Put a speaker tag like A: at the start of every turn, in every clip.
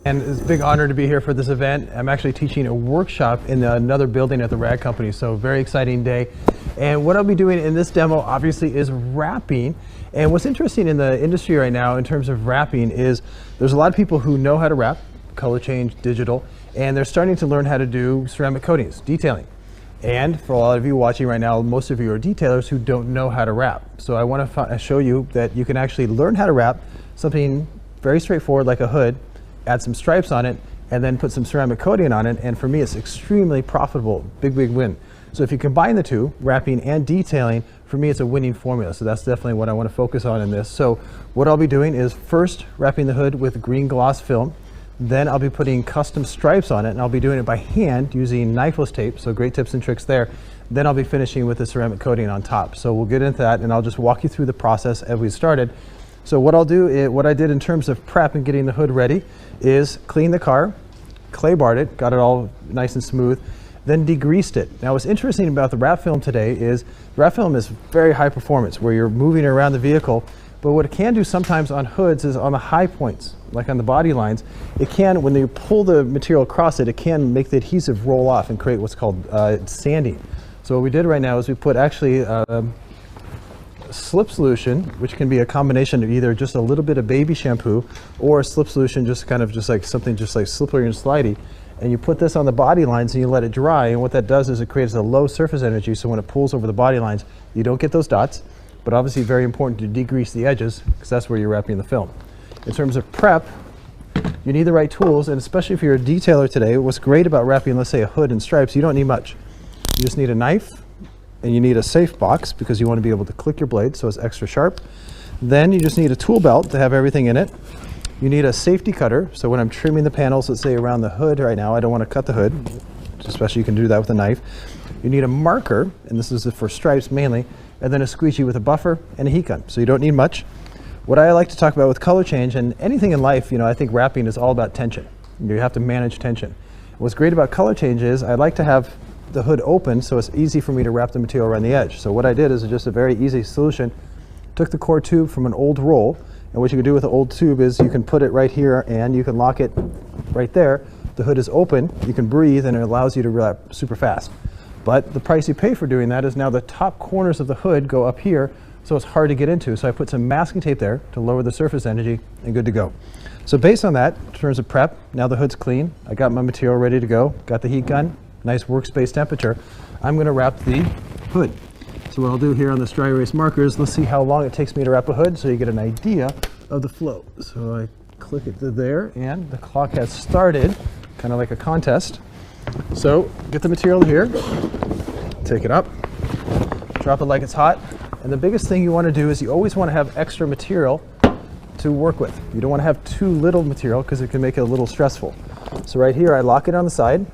A: And it's a big honor to be here for this event. I'm actually teaching a workshop in another building at the Rag Company, so very exciting day. And what I'll be doing in this demo, obviously, is wrapping. And what's interesting in the industry right now in terms of wrapping is there's a lot of people who know how to wrap, color change, digital, and they're starting to learn how to do ceramic coatings, detailing. And for a lot of you watching right now, most of you are detailers who don't know how to wrap. So I want to show you that you can actually learn how to wrap something very straightforward like a hood, add some stripes on it, and then put some ceramic coating on it. And for me, it's extremely profitable, big win. So if you combine the two, wrapping and detailing, for me, it's a winning formula. So that's definitely what I want to focus on in this. So what I'll be doing is first wrapping the hood with green gloss film. Then I'll be putting custom stripes on it, and I'll be doing it by hand using Knifeless Tape, so great tips and tricks there. Then I'll be finishing with the ceramic coating on top. So we'll get into that, and I'll just walk you through the process as we started. So what I'll do, is, what I did in terms of prep and getting the hood ready is clean the car, clay barred it, got it all nice and smooth, then degreased it. Now what's interesting about the wrap film today is the wrap film is very high performance where you're moving around the vehicle, but what it can do sometimes on hoods is on the high points, like on the body lines, it can, when you pull the material across it, it can make the adhesive roll off and create what's called sanding. So what we did right now is we put actually slip solution, which can be a combination of either just a little bit of baby shampoo or a slip solution, just kind of just like something just like slippery and slidey. And you put this on the body lines and you let it dry, and what that does is it creates a low surface energy, so when it pulls over the body lines, you don't get those dots. But obviously very important to degrease the edges because that's where you're wrapping the film. In terms of prep, you need the right tools, and especially if you're a detailer today, what's great about wrapping, let's say, a hood and stripes, you don't need much. You just need a knife, and you need a safe box because you want to be able to click your blade so it's extra sharp. Then you just need a tool belt to have everything in it. You need a safety cutter, so when I'm trimming the panels, let's say around the hood right now, I don't want to cut the hood, especially you can do that with a knife. You need a marker, and this is for stripes mainly, and then a squeegee with a buffer and a heat gun. So you don't need much. What I like to talk about with color change and anything in life, I think wrapping is all about tension. You have to manage tension. What's great about color change is I like to have the hood open so it's easy for me to wrap the material around the edge. So what I did is just a very easy solution. Took the core tube from an old roll, and what you can do with an old tube is you can put it right here and you can lock it right there. The hood is open, you can breathe, and it allows you to wrap super fast. But the price you pay for doing that is now the top corners of the hood go up here, so it's hard to get into. So I put some masking tape there to lower the surface energy, and good to go. So based on that, in terms of prep, now the hood's clean. I got my material ready to go, got the heat gun, nice workspace temperature. I'm gonna wrap the hood. So what I'll do here on this dry erase markers, let's see how long it takes me to wrap a hood so you get an idea of the flow. So I click it to there, and the clock has started, kind of like a contest. So get the material here, take it up, drop it like it's hot, and the biggest thing you want to do is you always want to have extra material to work with. You don't want to have too little material because it can make it a little stressful. So right here I lock it on the side,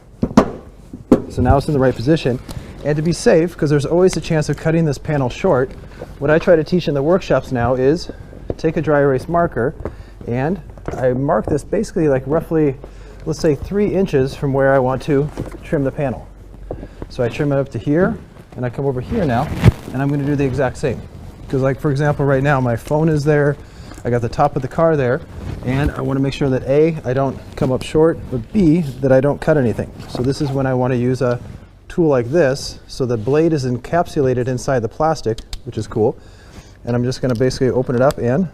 A: so now it's in the right position. And to be safe, because there's always a chance of cutting this panel short, what I try to teach in the workshops now is take a dry erase marker, and I mark this basically like roughly, let's say 3 inches from where I want to trim the panel. So I trim it up to here, and I come over here now, and I'm going to do the exact same. Because like for example right now my phone is there, I got the top of the car there, and I want to make sure that A, I don't come up short, but B, that I don't cut anything. So this is when I want to use a tool like this, so the blade is encapsulated inside the plastic, which is cool. And I'm just going to basically open it up and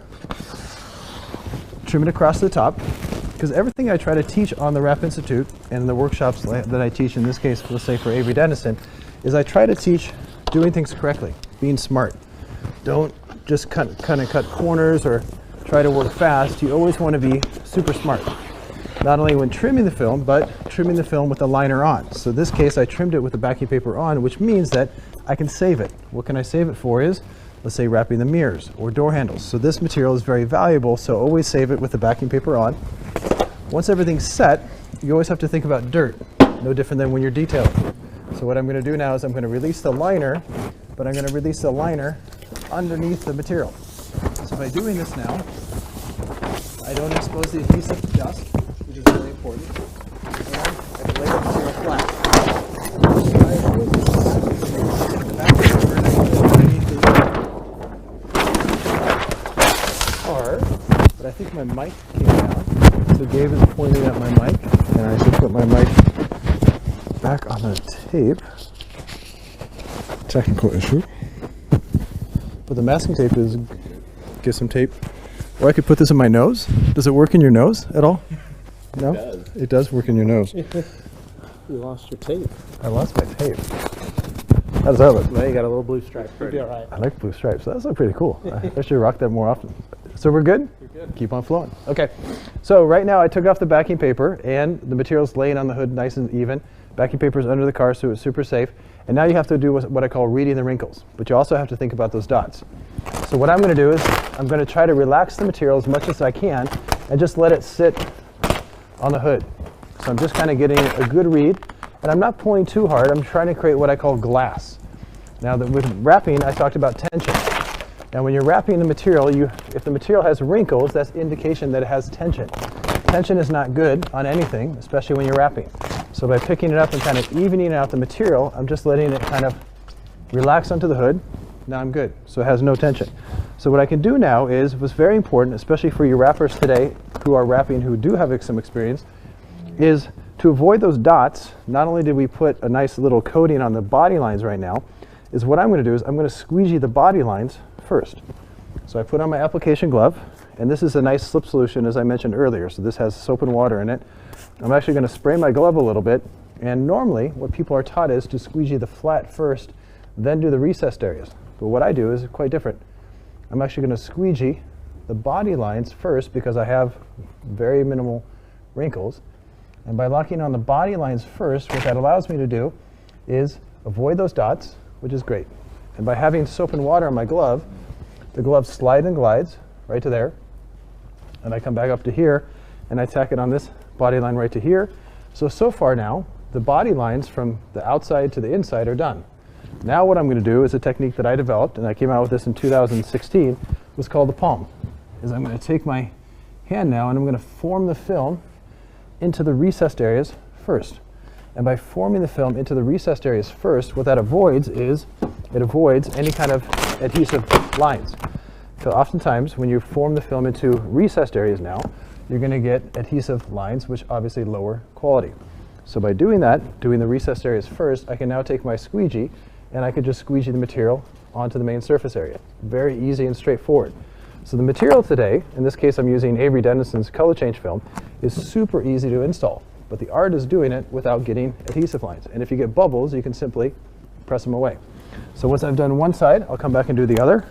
A: trim it across the top. Because everything I try to teach on the Wrap Institute and the workshops that I teach, in this case, let's say for Avery Dennison, is I try to teach doing things correctly, being smart. Don't just kind of cut corners or try to work fast. You always want to be super smart. Not only when trimming the film, but trimming the film with the liner on. So in this case, I trimmed it with the backing paper on, which means that I can save it. What can I save it for is, let's say wrapping the mirrors or door handles. So this material is very valuable, so always save it with the backing paper on. Once everything's set, you always have to think about dirt, no different than when you're detailing. So what I'm going to do now is I'm going to release the liner, but I'm going to release the liner underneath the material. So by doing this now, I don't expose the adhesive to dust, which is really important, and I can lay the material flat. So I always take the back paper and I put it underneath the car, but I think my mic came down. So Gabe is pointing at my mic, and I should put my mic back on the tape. Technical issue. But the masking tape is, get some tape. Or I could put this in my nose. Does it work in your nose at all? No?
B: It does.
A: It does work in your nose.
B: You lost your tape.
A: I lost my tape. How does that look?
B: Well, you got a little blue stripe. You'll be all right.
A: I like blue stripes. That's pretty cool. I should rock that more often. So we're good?
B: You're good.
A: Keep on flowing. Okay. So right now I took off the backing paper and the material's laying on the hood nice and even. Backing paper's under the car, so it's super safe. And now you have to do what I call reading the wrinkles. But you also have to think about those dots. So what I'm going to do is I'm going to try to relax the material as much as I can and just let it sit on the hood. So I'm just kind of getting a good read. And I'm not pulling too hard. I'm trying to create what I call glass. Now, with wrapping, I talked about tension. Now, when you're wrapping the material, if the material has wrinkles, that's indication that it has tension. Tension is not good on anything, especially when you're wrapping. So by picking it up and kind of evening out the material, I'm just letting it kind of relax onto the hood. Now I'm good. So it has no tension. So what I can do now is, what's very important, especially for you wrappers today who are wrapping, who do have some experience, is to avoid those dots. Not only did we put a nice little coating on the body lines right now, is what I'm going to do is I'm going to squeegee the body lines first. So I put on my application glove, and this is a nice slip solution as I mentioned earlier. So this has soap and water in it. I'm actually going to spray my glove a little bit, and normally what people are taught is to squeegee the flat first, then do the recessed areas. But what I do is quite different. I'm actually going to squeegee the body lines first because I have very minimal wrinkles. And by locking on the body lines first, what that allows me to do is avoid those dots, which is great. And by having soap and water on my glove, the glove slides and glides right to there. And I come back up to here, and I tack it on this body line right to here. So far now, the body lines from the outside to the inside are done. Now what I'm going to do is a technique that I developed, and I came out with this in 2016, was called the palm. Is I'm going to take my hand now, and I'm going to form the film into the recessed areas first. And by forming the film into the recessed areas first, what that avoids is, it avoids any kind of adhesive lines. So oftentimes when you form the film into recessed areas now, you're going to get adhesive lines, which obviously lower quality. So by doing that, doing the recessed areas first, I can now take my squeegee and I could just squeegee the material onto the main surface area. Very easy and straightforward. So the material today, in this case I'm using Avery Dennison's color change film, is super easy to install. But the art is doing it without getting adhesive lines. And if you get bubbles, you can simply press them away. So once I've done one side, I'll come back and do the other.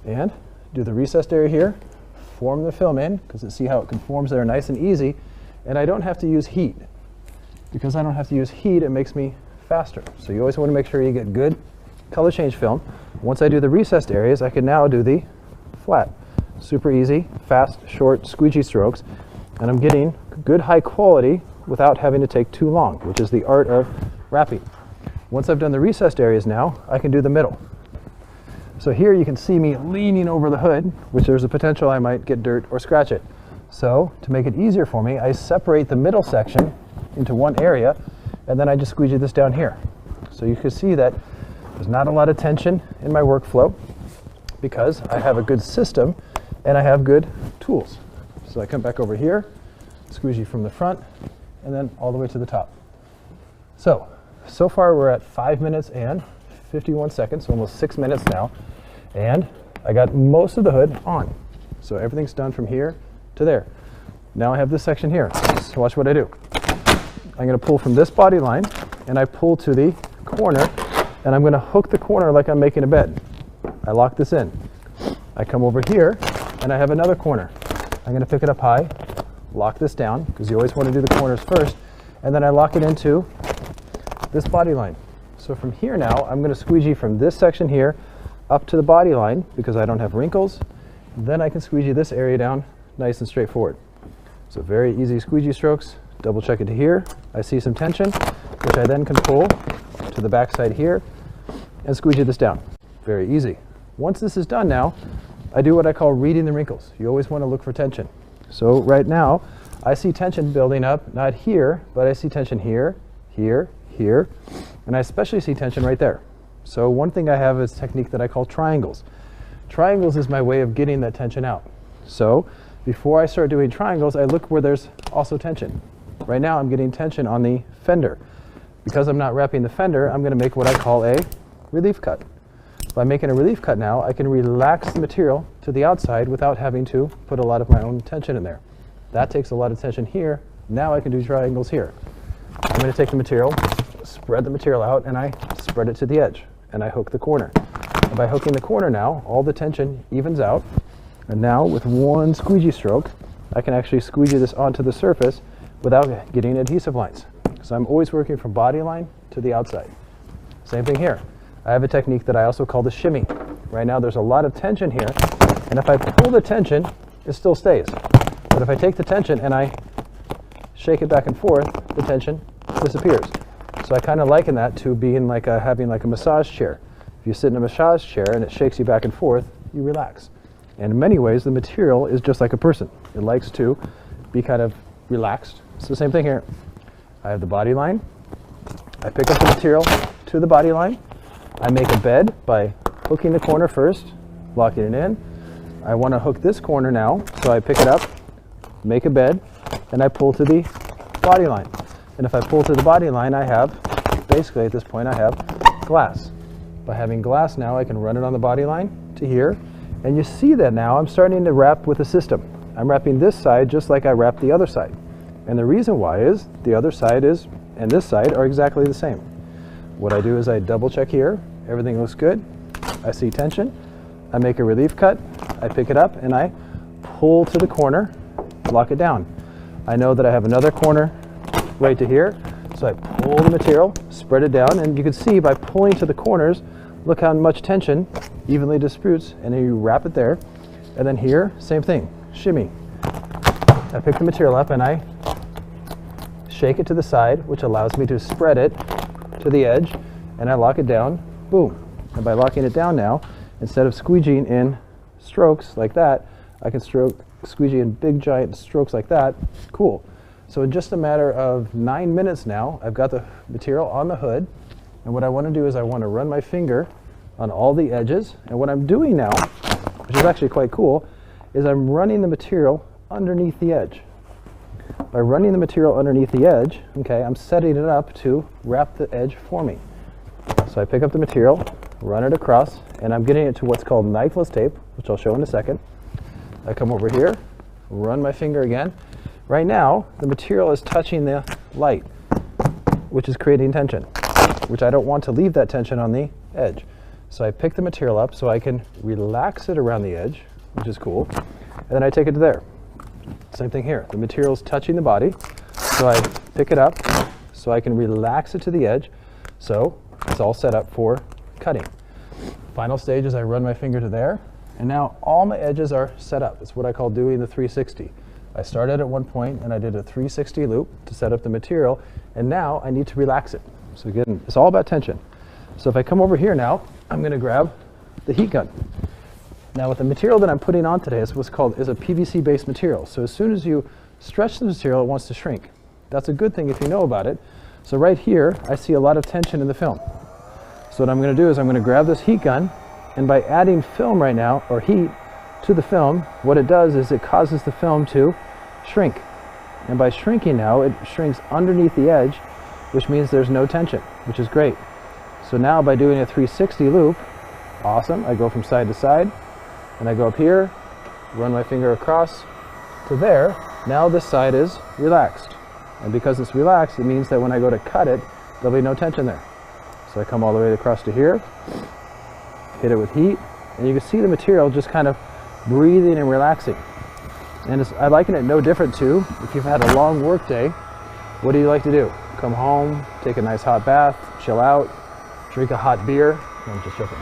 A: And do the recessed area here, form the film in, because you see how it conforms there nice and easy. And I don't have to use heat. Because I don't have to use heat, it makes me faster. So you always want to make sure you get good color change film. Once I do the recessed areas, I can now do the flat. Super easy, fast, short squeegee strokes. And I'm getting good high quality without having to take too long, which is the art of wrapping. Once I've done the recessed areas now, I can do the middle. So here you can see me leaning over the hood, which there's a potential I might get dirt or scratch it. So to make it easier for me, I separate the middle section into one area, and then I just squeegee this down here. So you can see that there's not a lot of tension in my workflow because I have a good system and I have good tools. So I come back over here, squeegee from the front, and then all the way to the top. So far we're at 5 minutes and 51 seconds, so almost 6 minutes now. And I got most of the hood on. So everything's done from here to there. Now I have this section here. So watch what I do. I'm going to pull from this body line, and I pull to the corner, and I'm going to hook the corner like I'm making a bed. I lock this in. I come over here, and I have another corner. I'm going to pick it up high, lock this down, because you always want to do the corners first, and then I lock it into this body line. So from here now, I'm going to squeegee from this section here up to the body line, because I don't have wrinkles. Then I can squeegee this area down nice and straightforward. So very easy squeegee strokes. Double check it to here. I see some tension, which I then can pull to the back side here and squeegee this down. Very easy. Once this is done now, I do what I call reading the wrinkles. You always want to look for tension. So right now, I see tension building up, not here, but I see tension here, here, here, and I especially see tension right there. So one thing I have is a technique that I call triangles. Triangles is my way of getting that tension out. So before I start doing triangles, I look where there's also tension. Right now I'm getting tension on the fender. Because I'm not wrapping the fender, I'm going to make what I call a relief cut. By making a relief cut now, I can relax the material to the outside without having to put a lot of my own tension in there. That takes a lot of tension here. Now I can do triangles here. I'm going to take the material, spread the material out, and I spread it to the edge, and I hook the corner. And by hooking the corner now, all the tension evens out, and now with one squeegee stroke, I can actually squeegee this onto the surface without getting adhesive lines. So I'm always working from body line to the outside. Same thing here. I have a technique that I also call the shimmy. Right now there's a lot of tension here, and if I pull the tension, it still stays. But if I take the tension and I shake it back and forth, the tension disappears. So I kind of liken that to being like having like a massage chair. If you sit in a massage chair and it shakes you back and forth, you relax. And in many ways, the material is just like a person. It likes to be kind of relaxed. It's the same thing here. I have the body line. I pick up the material to the body line. I make a bed by hooking the corner first, locking it in. I want to hook this corner now, so I pick it up, make a bed, and I pull to the body line. And if I pull to the body line, I have, basically at this point, I have glass. By having glass now, I can run it on the body line to here. And you see that now I'm starting to wrap with a system. I'm wrapping this side just like I wrapped the other side. And the reason why is the other side is, and this side are exactly the same. What I do is I double check here, everything looks good, I see tension, I make a relief cut, I pick it up and I pull to the corner, lock it down. I know that I have another corner right to here, so I pull the material, spread it down, and you can see by pulling to the corners, look how much tension evenly distributes, and then you wrap it there. And then here, same thing, shimmy. I pick the material up and I shake it to the side, which allows me to spread it to the edge, and I lock it down, boom. And by locking it down now, instead of squeegeeing in strokes like that, I can squeegee in big giant strokes like that. Cool. So in just a matter of 9 minutes now, I've got the material on the hood, and what I want to do is I want to run my finger on all the edges, and what I'm doing now, which is actually quite cool, is I'm running the material underneath the edge. By running the material underneath the edge, okay, I'm setting it up to wrap the edge for me. So I pick up the material, run it across, and I'm getting it to what's called knifeless tape, which I'll show in a second. I come over here, run my finger again. Right now, the material is touching the light, which is creating tension, which I don't want to leave that tension on the edge. So I pick the material up so I can relax it around the edge, which is cool, and then I take it to there. Same thing here. The material's touching the body, so I pick it up so I can relax it to the edge. So it's all set up for cutting. Final stage is I run my finger to there, and now all my edges are set up. It's what I call doing the 360. I started at one point and I did a 360 loop to set up the material, and now I need to relax it. So again, it's all about tension. So if I come over here now, I'm going to grab the heat gun. Now with the material that I'm putting on today is a PVC based material. So as soon as you stretch the material, it wants to shrink. That's a good thing if you know about it. So right here, I see a lot of tension in the film. So what I'm going to do is I'm going to grab this heat gun, and by adding film right now, or heat, to the film, what it does is it causes the film to shrink. And by shrinking now, it shrinks underneath the edge, which means there's no tension, which is great. So now by doing a 360 loop, awesome, I go from side to side, and I go up here, run my finger across to there. Now this side is relaxed. And because it's relaxed, it means that when I go to cut it, there'll be no tension there. So I come all the way across to here, hit it with heat, and you can see the material just kind of breathing and relaxing. And I liken it no different to, if you've had a long work day, what do you like to do? Come home, take a nice hot bath, chill out, drink a hot beer. No, I'm just joking.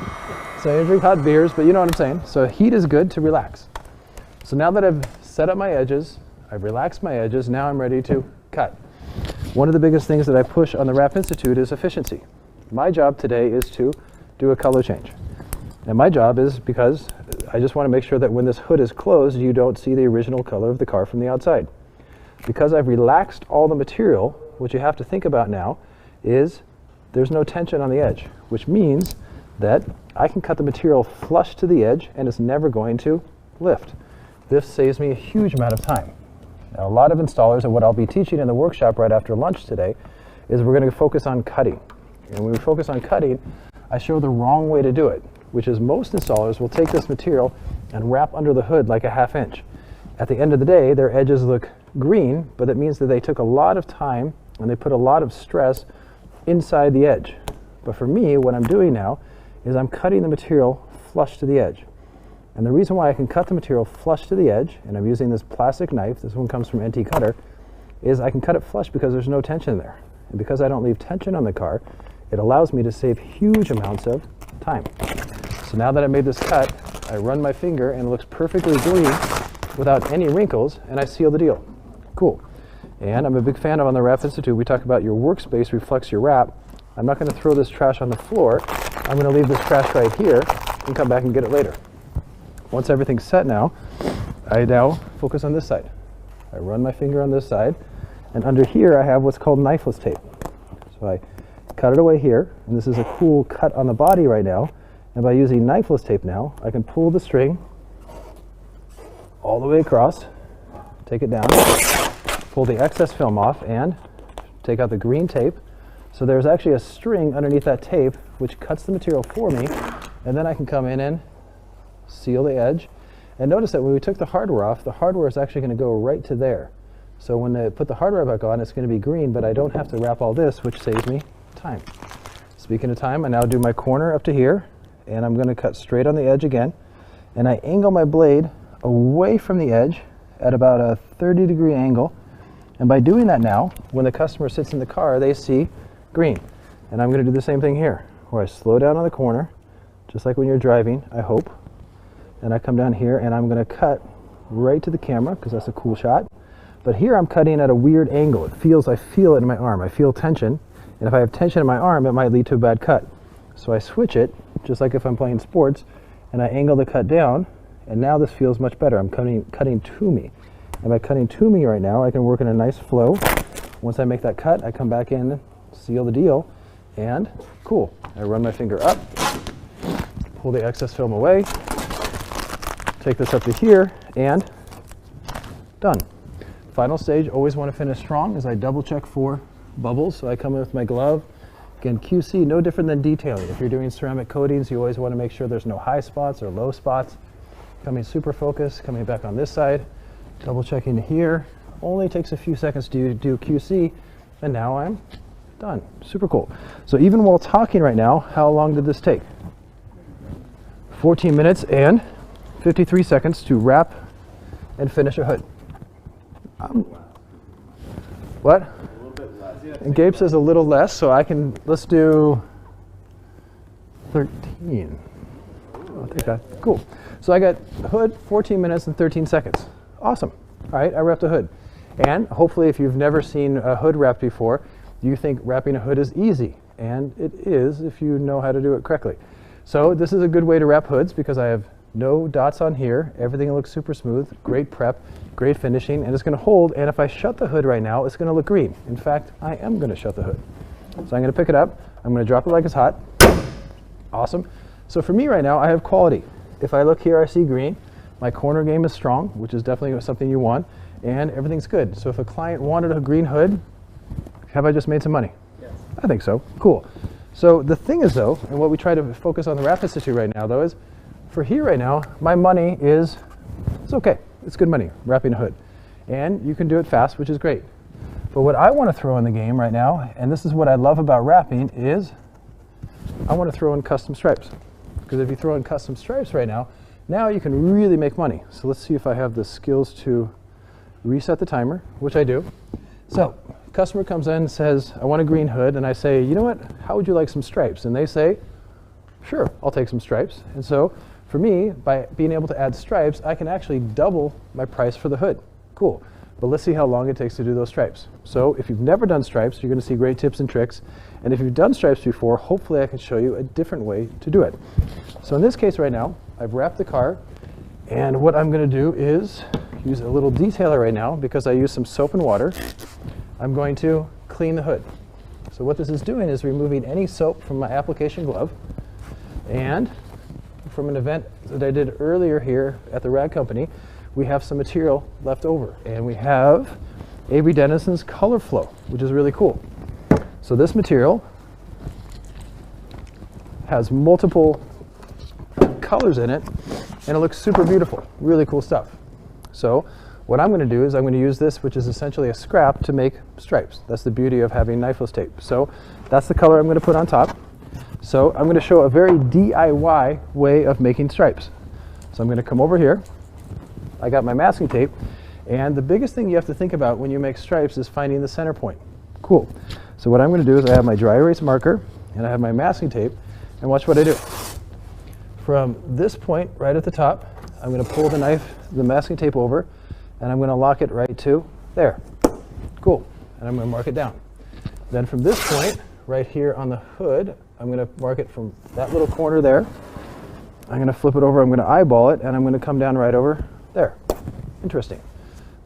A: So you drink hot beers, but you know what I'm saying. So heat is good to relax. So now that I've set up my edges, I've relaxed my edges, now I'm ready to cut. One of the biggest things that I push on the Wrap Institute is efficiency. My job today is to do a color change. And my job is because I just want to make sure that when this hood is closed, you don't see the original color of the car from the outside. Because I've relaxed all the material, what you have to think about now is there's no tension on the edge, which means that I can cut the material flush to the edge and it's never going to lift. this saves me a huge amount of time. Now, a lot of installers, and what I'll be teaching in the workshop right after lunch today, is we're going to focus on cutting. And when we focus on cutting, I show the wrong way to do it, which is most installers will take this material and wrap under the hood like a 1/2 inch. At the end of the day, their edges look green, but that means that they took a lot of time and they put a lot of stress inside the edge. But for me, what I'm doing now is I'm cutting the material flush to the edge. And the reason why I can cut the material flush to the edge, and I'm using this plastic knife, this one comes from NT Cutter, is I can cut it flush because there's no tension there. And because I don't leave tension on the car, it allows me to save huge amounts of time. So now that I made this cut, I run my finger and it looks perfectly clean without any wrinkles, and I seal the deal. Cool. And I'm a big fan of, on the Wrap Institute, we talk about your workspace reflects your wrap. I'm not going to throw this trash on the floor. I'm going to leave this trash right here and come back and get it later. Once everything's set now, I now focus on this side. I run my finger on this side, and under here I have what's called knifeless tape. So I cut it away here, and this is a cool cut on the body right now. And by using knifeless tape now, I can pull the string all the way across, take it down, pull the excess film off, and take out the green tape. So there's actually a string underneath that tape which cuts the material for me, and then I can come in and seal the edge. And notice that when we took the hardware off, the hardware is actually going to go right to there. So when they put the hardware back on, it's going to be green, but I don't have to wrap all this, which saves me time. Speaking of time, I now do my corner up to here, and I'm going to cut straight on the edge again, and I angle my blade away from the edge at about a 30-degree angle. And by doing that now, when the customer sits in the car, they see green. And I'm going to do the same thing here, where I slow down on the corner, just like when you're driving, I hope. And I come down here and I'm going to cut right to the camera because that's a cool shot. But here I'm cutting at a weird angle. I feel it in my arm. I feel tension. And if I have tension in my arm, it might lead to a bad cut. So I switch it, just like if I'm playing sports, and I angle the cut down. And now this feels much better. I'm cutting to me. And by cutting to me right now, I can work in a nice flow. Once I make that cut, I come back in, seal the deal, and cool. I run my finger up, pull the excess film away, take this up to here, and done. Final stage, always want to finish strong, is I double check for bubbles. So I come in with my glove. Again, QC, no different than detailing. If you're doing ceramic coatings, you always want to make sure there's no high spots or low spots. Coming super focused, coming back on this side, double checking here. Only takes a few seconds to do QC, and now I'm done. Super cool. So even while talking right now, how long did this take? 14 minutes and 53 seconds to wrap and finish a hood. What?
C: A little bit less. Yeah,
A: And Gabe says a little less, so let's do 13. I'll take that. Cool. So I got hood, 14 minutes and 13 seconds. Awesome. All right, I wrapped a hood. And hopefully if you've never seen a hood wrapped before, you think wrapping a hood is easy. And it is if you know how to do it correctly. So this is a good way to wrap hoods because I have no dots on here. Everything looks super smooth, great prep, great finishing, and it's going to hold. And if I shut the hood right now, it's going to look green. In fact, I am going to shut the hood. So I'm going to pick it up. I'm going to drop it like it's hot. Awesome. So for me right now, I have quality. If I look here, I see green. My corner game is strong, which is definitely something you want, and everything's good. So if a client wanted a green hood, have I just made some money?
B: Yes.
A: I think so. Cool. So the thing is though, and what we try to focus on the Wrap Institute right now though is, for here right now, my money is, it's okay. It's good money, wrapping a hood. And you can do it fast, which is great. But what I want to throw in the game right now, and this is what I love about wrapping, is I want to throw in custom stripes. Because if you throw in custom stripes right now you can really make money. So let's see if I have the skills to reset the timer, which I do. So customer comes in and says, I want a green hood, and I say, you know what, how would you like some stripes? And they say, sure, I'll take some stripes. And so for me, by being able to add stripes, I can actually double my price for the hood. Cool. But let's see how long it takes to do those stripes. So if you've never done stripes, you're going to see great tips and tricks. And if you've done stripes before, hopefully I can show you a different way to do it. So in this case right now, I've wrapped the car, and what I'm going to do is use a little detailer right now because I use some soap and water. I'm going to clean the hood. So what this is doing is removing any soap from my application glove, and from an event that I did earlier here at the Rag Company, we have some material left over. And we have Avery Dennison's Color Flow, which is really cool. So this material has multiple colors in it, and it looks super beautiful. Really cool stuff. So what I'm going to do is I'm going to use this, which is essentially a scrap, to make stripes. That's the beauty of having knifeless tape. So that's the color I'm going to put on top. So I'm going to show a very DIY way of making stripes. So I'm going to come over here. I got my masking tape, and the biggest thing you have to think about when you make stripes is finding the center point. Cool. So what I'm going to do is I have my dry erase marker, and I have my masking tape, and watch what I do. From this point right at the top, I'm going to pull the masking tape over, and I'm going to lock it right to there. Cool. And I'm going to mark it down. Then from this point, right here on the hood, I'm going to mark it from that little corner there. I'm going to flip it over, I'm going to eyeball it, and I'm going to come down right over there. Interesting.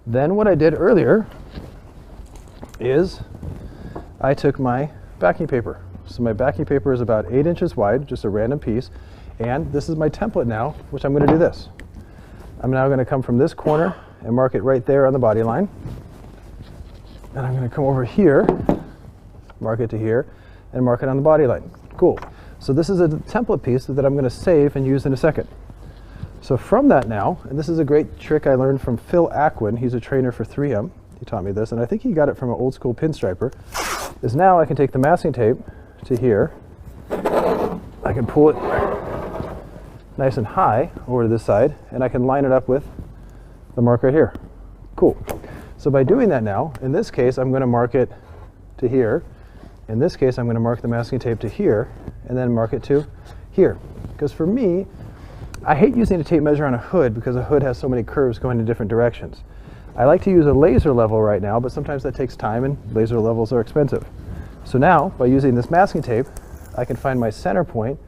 A: Then what I did earlier is I took my backing paper. So my backing paper is about 8 inches wide, just a random piece. And this is my template now, which I'm going to do this. I'm now going to come from this corner and mark it right there on the body line. And I'm going to come over here, mark it to here, and mark it on the body line. Cool. So this is a template piece that I'm going to save and use in a second. So from that now, and this is a great trick I learned from Phil Aquin. He's a trainer for 3M. He taught me this, and I think he got it from an old school pinstriper, is now I can take the masking tape to here. I can pull it nice and high over to this side, and I can line it up with the mark right here. Cool. So by doing that now, in this case, I'm going to mark it to here. In this case, I'm going to mark the masking tape to here, and then mark it to here. Because for me, I hate using a tape measure on a hood because a hood has so many curves going in different directions. I like to use a laser level right now, but sometimes that takes time, and laser levels are expensive. So now, by using this masking tape, I can find my center point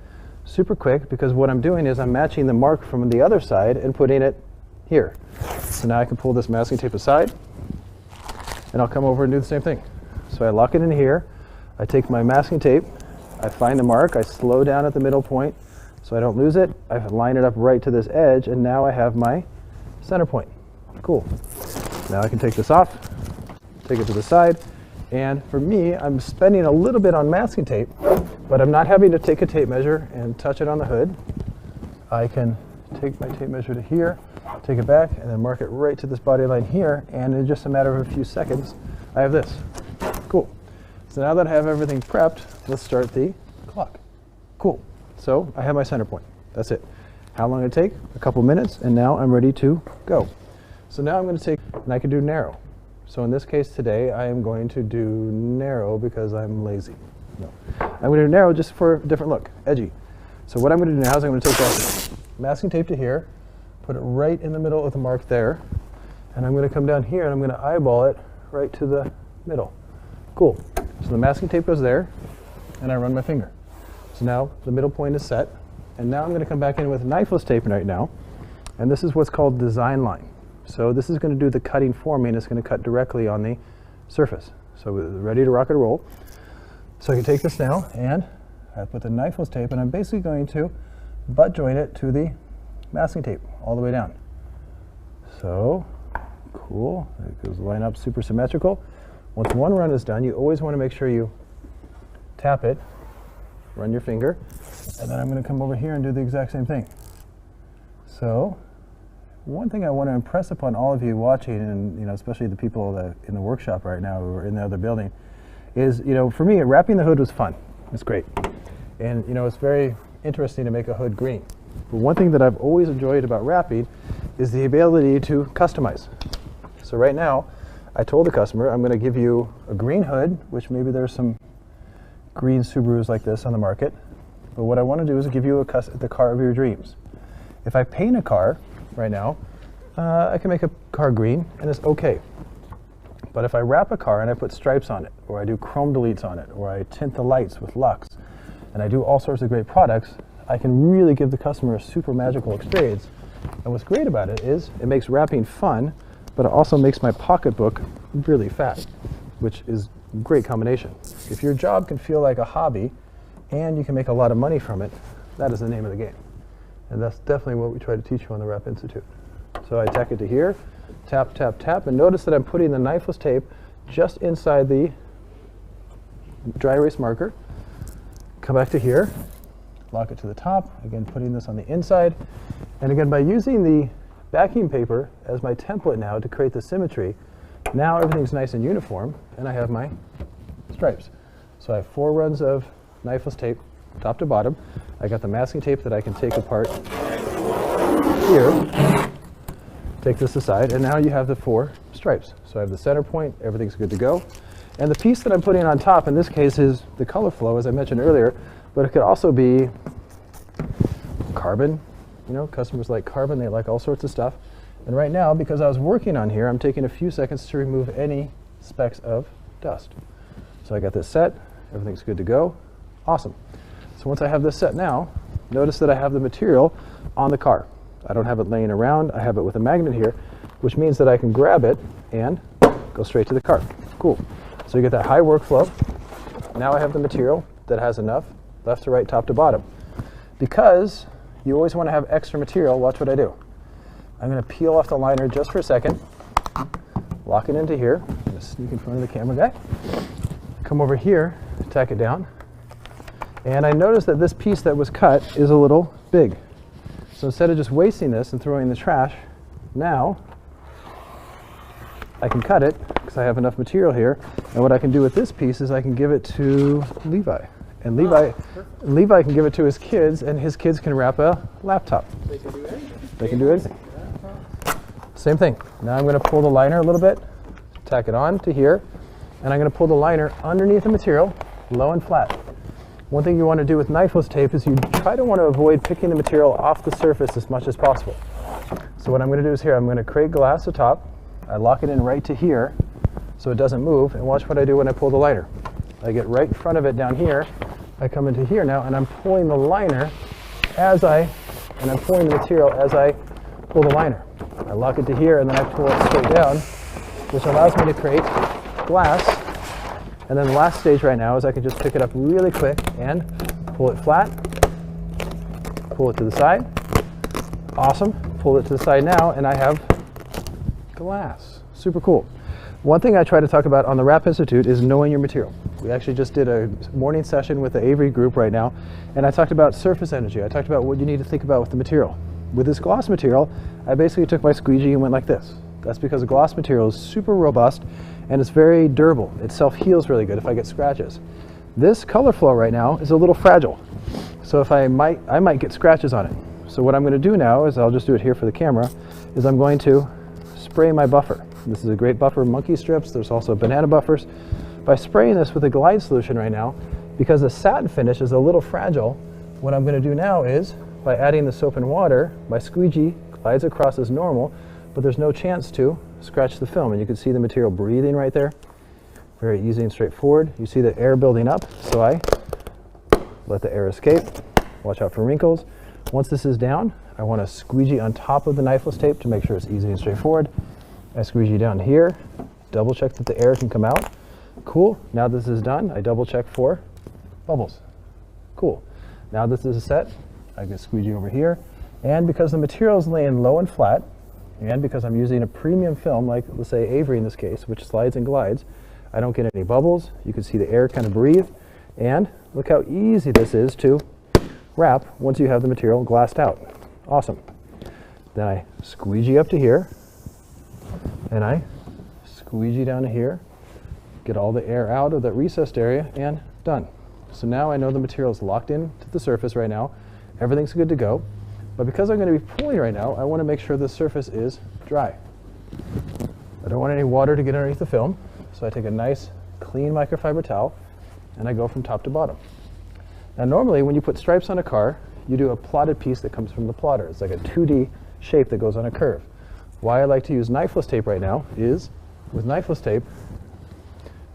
A: super quick, because what I'm doing is I'm matching the mark from the other side and putting it here. So now I can pull this masking tape aside, and I'll come over and do the same thing. So I lock it in here, I take my masking tape, I find the mark, I slow down at the middle point so I don't lose it, I line it up right to this edge, and now I have my center point. Cool. Now I can take this off, take it to the side, and for me, I'm spending a little bit on masking tape, but I'm not having to take a tape measure and touch it on the hood. I can take my tape measure to here, take it back, and then mark it right to this body line here, and in just a matter of a few seconds, I have this. Cool. So now that I have everything prepped, let's start the clock. Cool. So I have my center point. That's it. How long did it take? A couple minutes, and now I'm ready to go. So now I'm going to take, and I can do narrow. So in this case today, I am going to do narrow because I'm lazy. No. I'm going to do narrow just for a different look, edgy. So what I'm going to do now is I'm going to take that masking tape to here, put it right in the middle of the mark there, and I'm going to come down here and I'm going to eyeball it right to the middle. Cool. So the masking tape goes there, and I run my finger. So now the middle point is set, and now I'm going to come back in with knifeless tape right now, and this is what's called design line. So this is going to do the cutting for me, and it's going to cut directly on the surface. So we're ready to rock and roll. So I can take this now, and I put the knifeless tape, and I'm basically going to butt joint it to the masking tape all the way down. So cool. It goes line up super symmetrical. Once one run is done, you always want to make sure you tap it, run your finger, and then I'm going to come over here and do the exact same thing. So one thing I want to impress upon all of you watching, and especially the people that in the workshop right now who are in the other building, is for me, wrapping the hood was fun. It's great, and it's very interesting to make a hood green. But one thing that I've always enjoyed about wrapping is the ability to customize. So right now, I told the customer I'm going to give you a green hood, which maybe there's some green Subarus like this on the market. But what I want to do is give you the car of your dreams. If I paint a car right now, I can make a car green, and it's okay. But if I wrap a car and I put stripes on it, or I do chrome deletes on it, or I tint the lights with Lux, and I do all sorts of great products, I can really give the customer a super magical experience. And what's great about it is it makes wrapping fun, but it also makes my pocketbook really fat, which is a great combination. If your job can feel like a hobby and you can make a lot of money from it, that is the name of the game. And that's definitely what we try to teach you on the Wrap Institute. So I tack it to here, tap, tap, tap, and notice that I'm putting the knifeless tape just inside the dry erase marker. Come back to here, lock it to the top, again putting this on the inside. And again, by using the backing paper as my template now to create the symmetry, now everything's nice and uniform, and I have my stripes. So I have 4 runs of knifeless tape, top to bottom. I got the masking tape that I can take apart here, take this aside, and now you have the 4 stripes. So I have the center point, everything's good to go. And the piece that I'm putting on top in this case is the color flow, as I mentioned earlier, but it could also be carbon. You know, customers like carbon, they like all sorts of stuff. And right now, because I was working on here, I'm taking a few seconds to remove any specks of dust. So I got this set, everything's good to go. Awesome. So once I have this set now, notice that I have the material on the car. I don't have it laying around, I have it with a magnet here, which means that I can grab it and go straight to the car. Cool. So you get that high workflow. Now I have the material that has enough left to right, top to bottom. Because you always want to have extra material, watch what I do. I'm going to peel off the liner just for a second, lock it into here. I'm going to sneak in front of the camera guy. Come over here, tack it down. And I notice that this piece that was cut is a little big. So instead of just wasting this and throwing in the trash, now I can cut it because I have enough material here. And what I can do with this piece is I can give it to Levi. And Levi can give it to his kids, and his kids can wrap a laptop.
B: They can do anything.
A: They can do anything. Same thing. Now I'm going to pull the liner a little bit, tack it on to here, and I'm going to pull the liner underneath the material, low and flat. One thing you want to do with knifeless tape is you try to want to avoid picking the material off the surface as much as possible. So what I'm going to do is here, I'm going to create glass atop. I lock it in right to here so it doesn't move, and watch what I do when I pull the liner. I get right in front of it down here. I come into here now, and I'm pulling the liner and I'm pulling the material as I pull the liner. I lock it to here, and then I pull it straight down, which allows me to create glass. And then the last stage right now is I can just pick it up really quick and pull it flat, pull it to the side. Awesome. Pull it to the side now, and I have glass. Super cool. One thing I try to talk about on the Wrap Institute is knowing your material. We actually just did a morning session with the Avery group right now, and I talked about surface energy. I talked about what you need to think about with the material. With this gloss material, I basically took my squeegee and went like this. That's because the gloss material is super robust and it's very durable. It self-heals really good if I get scratches. This color flow right now is a little fragile, so if I might get scratches on it. So what I'm going to do now is, I'll just do it here for the camera, is I'm going to spray my buffer. This is a great buffer, monkey strips. There's also banana buffers. By spraying this with a glide solution right now, because the satin finish is a little fragile, what I'm going to do now is, by adding the soap and water, my squeegee glides across as normal, but there's no chance to scratch the film. And you can see the material breathing right there. Very easy and straightforward. You see the air building up, so I let the air escape. Watch out for wrinkles. Once this is down, I want to squeegee on top of the knifeless tape to make sure it's easy and straightforward. I squeegee down here, double check that the air can come out. Cool. Now this is done, I double check for bubbles. Cool. Now this is set, I can squeegee over here. And because the material is laying low and flat, and because I'm using a premium film, like let's say Avery in this case, which slides and glides, I don't get any bubbles. You can see the air kind of breathe. And look how easy this is to wrap once you have the material glassed out. Awesome. Then I squeegee up to here, and I squeegee down to here, get all the air out of that recessed area, and done. So now I know the material is locked in to the surface right now. Everything's good to go. But because I'm going to be pulling right now, I want to make sure the surface is dry. I don't want any water to get underneath the film, so I take a nice clean microfiber towel and I go from top to bottom. Now normally when you put stripes on a car, you do a plotted piece that comes from the plotter. It's like a 2D shape that goes on a curve. Why I like to use knifeless tape right now is, with knifeless tape,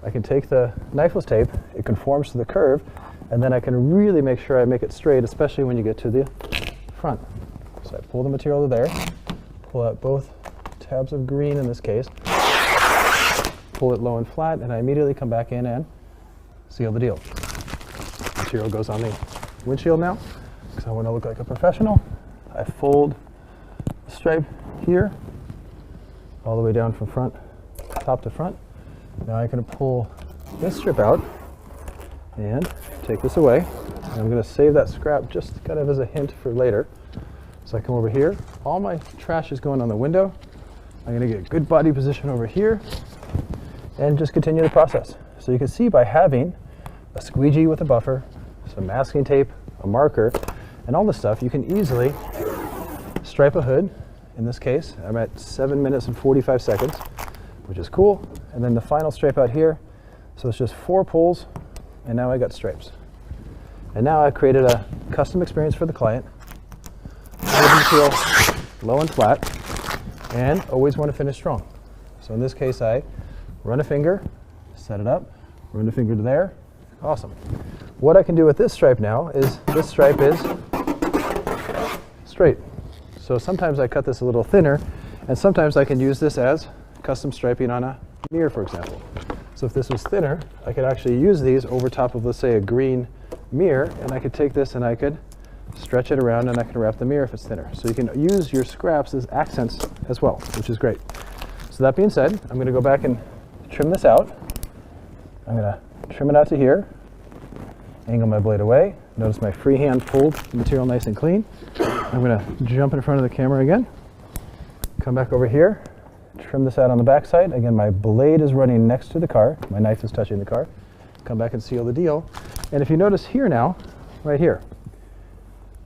A: I can take the knifeless tape, it conforms to the curve, and then I can really make sure I make it straight, especially when you get to the front. So I pull the material to there, pull out both tabs of green in this case, pull it low and flat, and I immediately come back in and seal the deal. Material goes on the windshield now, because I want to look like a professional. I fold the stripe here, all the way down from top to front. Now I'm going to pull this strip out and take this away. And I'm going to save that scrap just kind of as a hint for later. So I come over here, all my trash is going on the window. I'm going to get a good body position over here and just continue the process. So you can see by having a squeegee with a buffer, some masking tape, a marker, and all this stuff, you can easily stripe a hood. In this case, I'm at 7 minutes and 45 seconds, which is cool. And then the final stripe out here. So it's just 4 pulls, and now I got stripes. And now I've created a custom experience for the client. Feel low and flat, and always want to finish strong. So in this case, I run a finger, set it up, run a finger to there. Awesome. What I can do with this stripe now is this stripe is straight. So sometimes I cut this a little thinner, and sometimes I can use this as custom striping on a mirror, for example. So if this was thinner, I could actually use these over top of, let's say, a green mirror, and I could take this and I could stretch it around, and I can wrap the mirror if it's thinner. So you can use your scraps as accents as well, which is great. So that being said, I'm going to go back and trim this out. I'm going to trim it out to here, angle my blade away. Notice my freehand pulled the material nice and clean. I'm going to jump in front of the camera again, come back over here, trim this out on the back side. Again, my blade is running next to the car. My knife is touching the car. Come back and seal the deal. And if you notice here now, right here,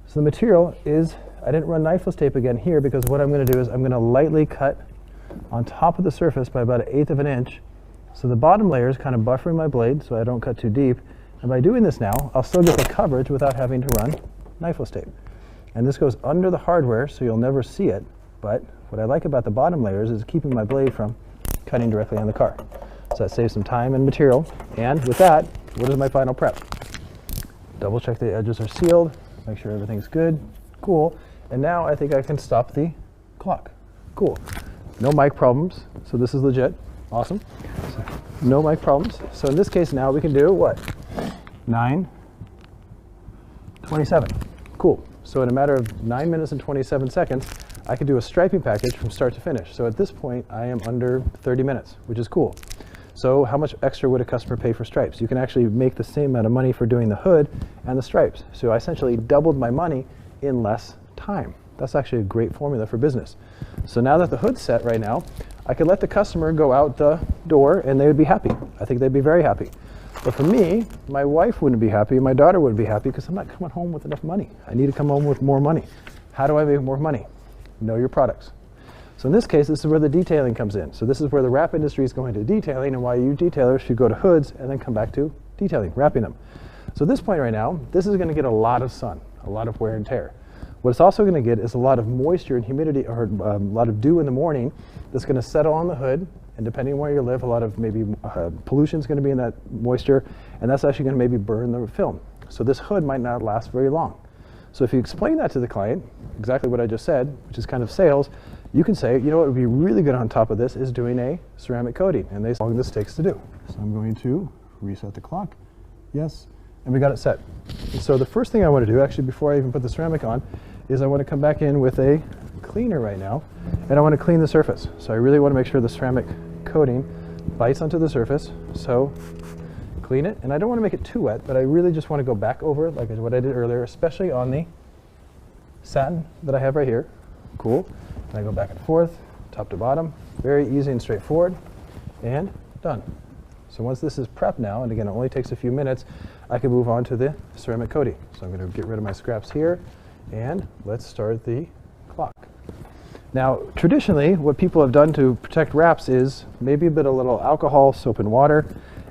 A: so the material is, I didn't run knifeless tape again here because what I'm going to do is I'm going to lightly cut on top of the surface by about 1/8 of an inch. So the bottom layer is kind of buffering my blade so I don't cut too deep. And by doing this now, I'll still get the coverage without having to run knifeless tape. And this goes under the hardware so you'll never see it. But what I like about the bottom layers is keeping my blade from cutting directly on the car. So that saves some time and material. And with that, what is my final prep? Double check the edges are sealed. Make sure everything's good. Cool. And now I think I can stop the clock. Cool. No mic problems. So this is legit. Awesome. So no mic problems. So in this case now we can do what? 9:27. Cool. So in a matter of 9 minutes and 27 seconds, I can do a striping package from start to finish. So at this point, I am under 30 minutes, which is cool. So how much extra would a customer pay for stripes? You can actually make the same amount of money for doing the hood and the stripes. So I essentially doubled my money in less time. That's actually a great formula for business. So now that the hood's set right now, I could let the customer go out the door and they would be happy. I think they'd be very happy. But for me, my wife wouldn't be happy, my daughter wouldn't be happy because I'm not coming home with enough money. I need to come home with more money. How do I make more money? Know your products. So in this case, this is where the detailing comes in. So this is where the wrap industry is going to detailing and why you detailers should go to hoods and then come back to detailing, wrapping them. So at this point right now, this is going to get a lot of sun, a lot of wear and tear. What it's also going to get is a lot of moisture and humidity, or a lot of dew in the morning that's going to settle on the hood. And depending on where you live, a lot of maybe pollution is going to be in that moisture, and that's actually going to maybe burn the film. So this hood might not last very long. So if you explain that to the client, exactly what I just said, which is kind of sales, you can say, you know what would be really good on top of this is doing a ceramic coating, and they say how long this takes to do. So I'm going to reset the clock. Yes, and we got it set. And so the first thing I want to do, actually before I even put the ceramic on, is I want to come back in with a cleaner right now, and I want to clean the surface. So I really want to make sure the ceramic coating bites onto the surface. So clean it, and I don't want to make it too wet, but I really just want to go back over it like what I did earlier, especially on the satin that I have right here. Cool. And I go back and forth, top to bottom, very easy and straightforward, and done. So once this is prepped now, and again it only takes a few minutes, I can move on to the ceramic coating. So I'm going to get rid of my scraps here, and let's start the clock. Now traditionally what people have done to protect wraps is maybe a bit of little alcohol, soap and water.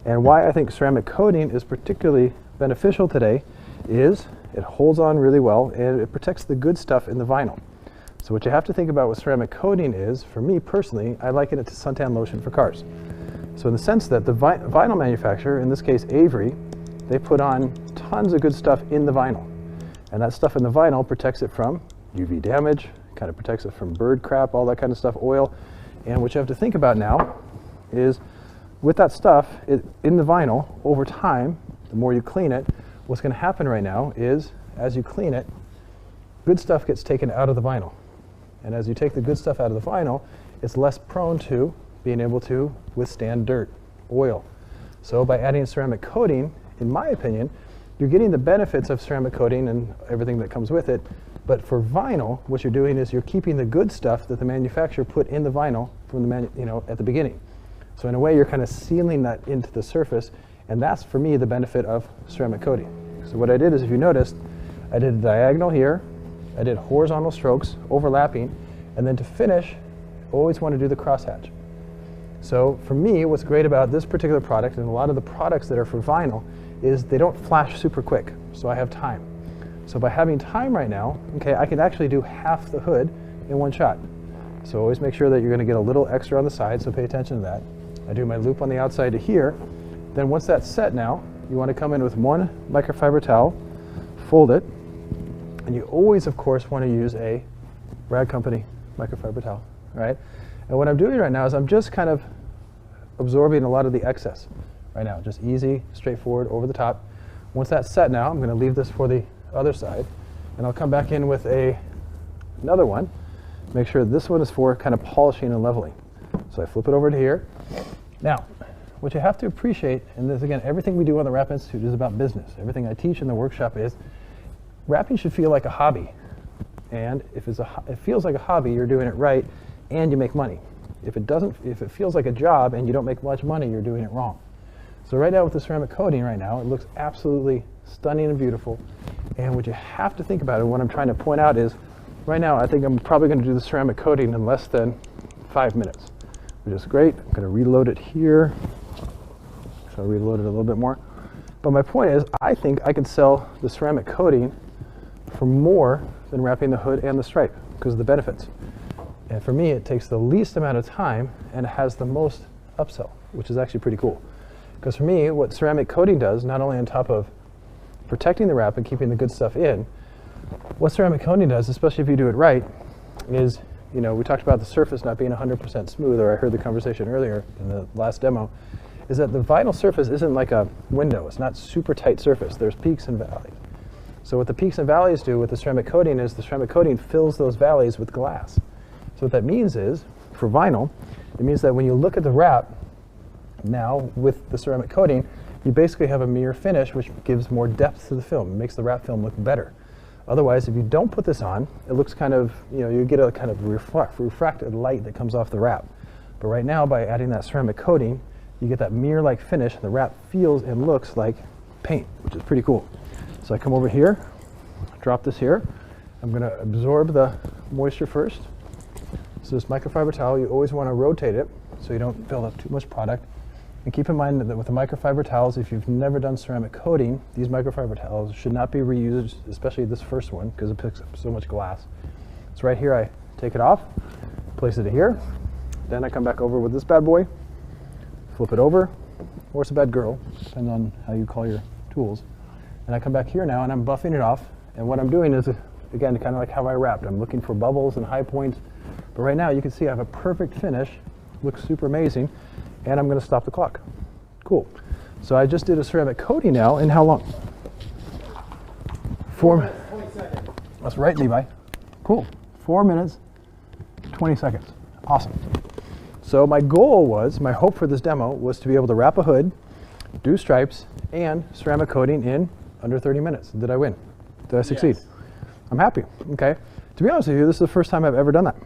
A: And why I think ceramic coating is particularly beneficial today is it holds on really well and it protects the good stuff in the vinyl. So what you have to think about with ceramic coating is, for me personally, I liken it to suntan lotion for cars. So in the sense that the vinyl manufacturer, in this case Avery, they put on tons of good stuff in the vinyl. And that stuff in the vinyl protects it from UV damage, kind of protects it from bird crap, all that kind of stuff, oil. And what you have to think about now is with that stuff in the vinyl, over time, the more you clean it, what's going to happen right now is as you clean it, good stuff gets taken out of the vinyl. And as you take the good stuff out of the vinyl, it's less prone to being able to withstand dirt, oil. So by adding a ceramic coating, in my opinion, you're getting the benefits of ceramic coating and everything that comes with it. But for vinyl, what you're doing is you're keeping the good stuff that the manufacturer put in the vinyl from the at the beginning. So in a way, you're kind of sealing that into the surface, and that's for me the benefit of ceramic coating. So what I did is, if you noticed, I did a diagonal here, I did horizontal strokes overlapping, and then to finish, always want to do the crosshatch. So for me, what's great about this particular product and a lot of the products that are for vinyl is they don't flash super quick, so I have time. So by having time right now, okay, I can actually do half the hood in one shot. So always make sure that you're going to get a little extra on the side, so pay attention to that. I do my loop on the outside to here. Then once that's set now, you want to come in with one microfiber towel, fold it, and you always, of course, want to use a Rag Company microfiber towel, right? And what I'm doing right now is I'm just kind of absorbing a lot of the excess right now. Just easy, straightforward, over the top. Once that's set now, I'm going to leave this for the other side, and I'll come back in with another one. Make sure this one is for kind of polishing and leveling. So I flip it over to here. Now, what you have to appreciate, and this again, everything we do on the Wrap Institute is about business. Everything I teach in the workshop is wrapping should feel like a hobby. And if it feels like a hobby, you're doing it right, and you make money. If it feels like a job and you don't make much money, you're doing it wrong. So right now with the ceramic coating right now, it looks absolutely stunning and beautiful. And what you have to think about, and what I'm trying to point out is, right now I think I'm probably going to do the ceramic coating in less than 5 minutes, which is great. I'm going to reload it here. So I'll reload it a little bit more. But my point is, I think I could sell the ceramic coating for more than wrapping the hood and the stripe because of the benefits. And for me, it takes the least amount of time and it has the most upsell, which is actually pretty cool. Because for me, what ceramic coating does, not only on top of protecting the wrap and keeping the good stuff in, what ceramic coating does, especially if you do it right, is, we talked about the surface not being 100% smooth, or I heard the conversation earlier in the last demo, is that the vinyl surface isn't like a window. It's not super tight surface. There's peaks and valleys. So what the peaks and valleys do with the ceramic coating is the ceramic coating fills those valleys with glass. So what that means is, for vinyl, it means that when you look at the wrap now with the ceramic coating, you basically have a mirror finish, which gives more depth to the film. It makes the wrap film look better. Otherwise, if you don't put this on, it looks kind of, you get a kind of refracted light that comes off the wrap. But right now, by adding that ceramic coating, you get that mirror-like finish, and the wrap feels and looks like paint, which is pretty cool. So I come over here, drop this here. I'm going to absorb the moisture first. So this microfiber towel, you always want to rotate it so you don't build up too much product. And keep in mind that with the microfiber towels, if you've never done ceramic coating, these microfiber towels should not be reused, especially this first one, because it picks up so much glass. So right here, I take it off, place it here. Then I come back over with this bad boy, flip it over, or it's a bad girl, depending on how you call your tools. And I come back here now, and I'm buffing it off. And what I'm doing is, again, kind of like how I wrapped. I'm looking for bubbles and high points. But right now, you can see I have a perfect finish. Looks super amazing. And I'm going to stop the clock. Cool. So I just did a ceramic coating now. In how long? 4 minutes, 20 seconds. That's right, Levi. Cool. 4 minutes, 20 seconds. Awesome. So my goal was, my hope for this demo was to be able to wrap a hood, do stripes, and ceramic coating in under 30 minutes. Did I win? Did I succeed?
B: Yes.
A: I'm happy. Okay. To be honest with you, this is the first time I've ever done that.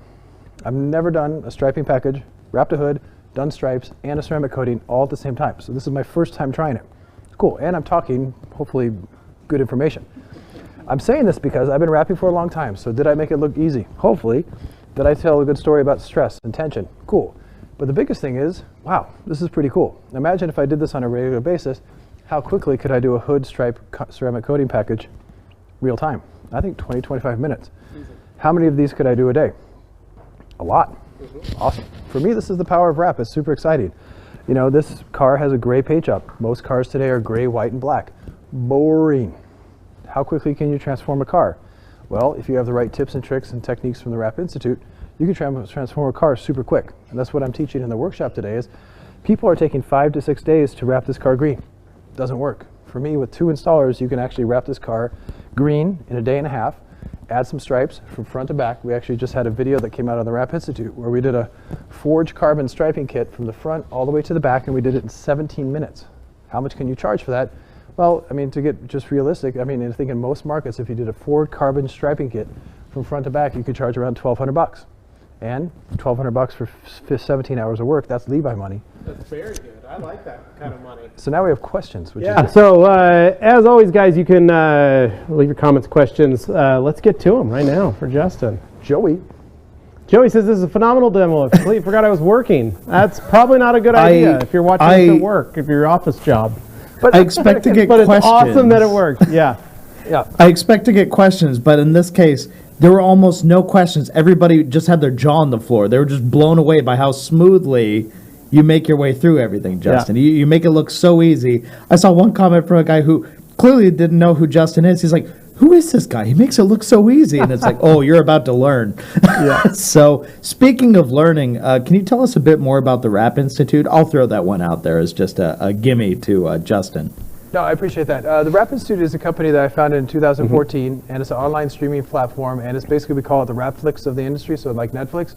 A: I've never done a striping package, wrapped a hood, done stripes, and a ceramic coating all at the same time. So this is my first time trying it. Cool. And I'm talking, hopefully, good information. I'm saying this because I've been wrapping for a long time. So did I make it look easy? Hopefully. Did I tell a good story about stress and tension? Cool. But the biggest thing is, wow, this is pretty cool. Imagine if I did this on a regular basis, how quickly could I do a hood stripe ceramic coating package real time? I think 20, 25 minutes. Easy. How many of these could I do a day? A lot. Awesome. For me, this is the power of wrap. It's super exciting. This car has a gray paint job. Most cars today are gray, white, and black. Boring. How quickly can you transform a car? Well, if you have the right tips and tricks and techniques from the Wrap Institute, you can transform a car super quick. And that's what I'm teaching in the workshop today is people are taking 5 to 6 days to wrap this car green. Doesn't work. For me, with 2 installers, you can actually wrap this car green in a day and a half, add some stripes from front to back. We actually just had a video that came out on the Wrap Institute where we did a forged carbon striping kit from the front all the way to the back, and we did it in 17 minutes. How much can you charge for that? Well, I mean, to get just realistic, I mean, I think in most markets, if you did a forged carbon striping kit from front to back, you could charge around $1,200. And $1,200 for 17 hours of work, that's Levi money.
B: That's very good. I like that kind of money.
A: So now we have questions. Which
C: Yeah,
A: is
C: so as always, guys, you can leave your comments, questions. Let's get to them right now for Justin.
A: Joey.
C: Joey says, this is a phenomenal demo. I completely forgot I was working. That's probably not a good idea if you're watching this at work, if your office job.
D: But I expect to get
C: but
D: questions.
C: But it's awesome that it worked, yeah.
A: Yeah.
D: I expect to get questions, but in this case, there were almost no questions. Everybody just had their jaw on the floor. They were just blown away by how smoothly you make your way through everything, Justin.
C: Yeah.
D: You make it look so easy. I saw one comment from a guy who clearly didn't know who Justin is. He's like, who is this guy? He makes it look so easy. And it's like, oh, you're about to learn.
C: Yeah.
D: So speaking of learning, can you tell us a bit more about the Wrap Institute? I'll throw that one out there as just a gimme to Justin.
A: No, I appreciate that. The Wrap Institute is a company that I founded in 2014, and it's an online streaming platform, and it's basically, we call it the Wrapflix of the industry, so like Netflix.